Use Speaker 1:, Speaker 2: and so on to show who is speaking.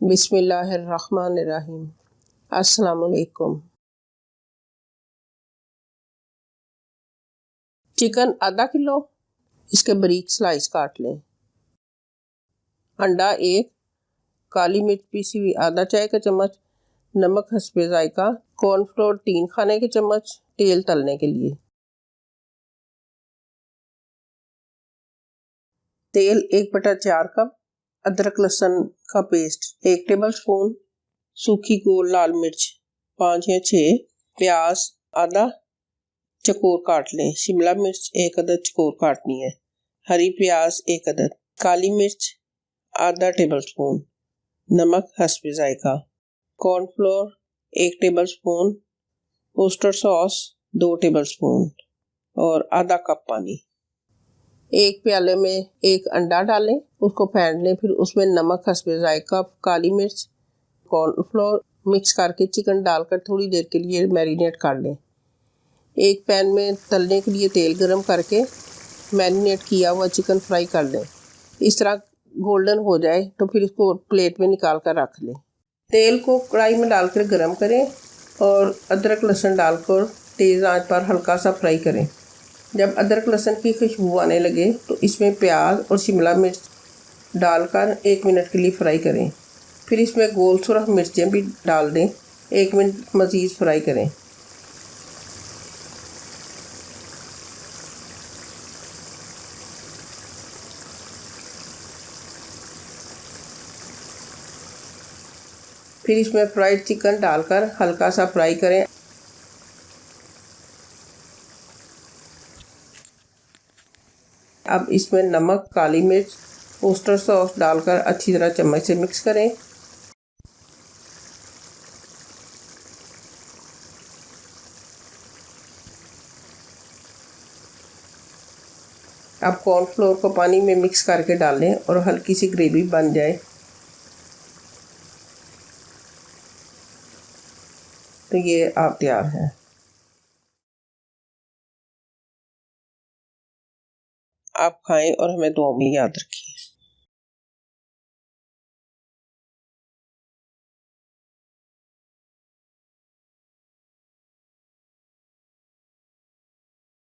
Speaker 1: बिस्मिल्लाहिर्रहमानिर्रहीम। अस्सलामुअलैकुम। चिकन आधा किलो, इसके बारीक स्लाइस काट लें। अंडा एक, काली मिर्च पीसी हुई आधा चाय का चम्मच, नमक हस्बे जायका, कॉर्नफ्लोर 3 खाने के चम्मच, तेल तलने के लिए। तेल 1/4 कप, अदरक लहसुन का पेस्ट 1 टेबल स्पून, सूखी गोल लाल मिर्च 5 या 6, प्याज आधा चकोर काट लें, शिमला मिर्च 1 अदद चकोर काटनी है, हरी प्याज 1 अदद, काली मिर्च आधा टेबल स्पून, नमक हस्बे जायका, cornflour 1 tablespoon, oyster sauce 2 tablespoon और आधा कप पानी। एक प्याले में 1 अंडा डालें, उसको फेंट लें, फिर उसमें नमक हस्बे जायका, काली मिर्च, कॉर्नफ्लोर मिक्स करके चिकन डालकर थोड़ी देर के लिए मैरिनेट कर लें। एक पैन में तलने के लिए तेल गरम करके मैरिनेट किया हुआ चिकन फ्राई कर लें। इस तरह गोल्डन हो जाए तो फिर इसको प्लेट में निकाल कर रख लें। तेल को कढ़ाई में डालकर गरम करें और अदरक लहसुन डालकर तेज़ आंच पर हल्का सा फ्राई करें। जब अदरक लहसुन की खुशबू आने लगे तो इसमें प्याज और शिमला मिर्च डालकर 1 मिनट के लिए फ्राई करें। फिर इसमें गोल सुरख मिर्चें भी डाल दें, 1 मिनट मज़ीद फ्राई करें। फिर इसमें फ्राइड चिकन डालकर हल्का सा फ्राई करें। अब इसमें नमक, काली मिर्च, ओस्टर सॉस डालकर अच्छी तरह चम्मच से मिक्स करें। अब कॉर्नफ्लोर को पानी में मिक्स करके डालें और हल्की सी ग्रेवी बन जाए तो ये आप तैयार है। आप खाएं और हमें दुआ में याद रखिए।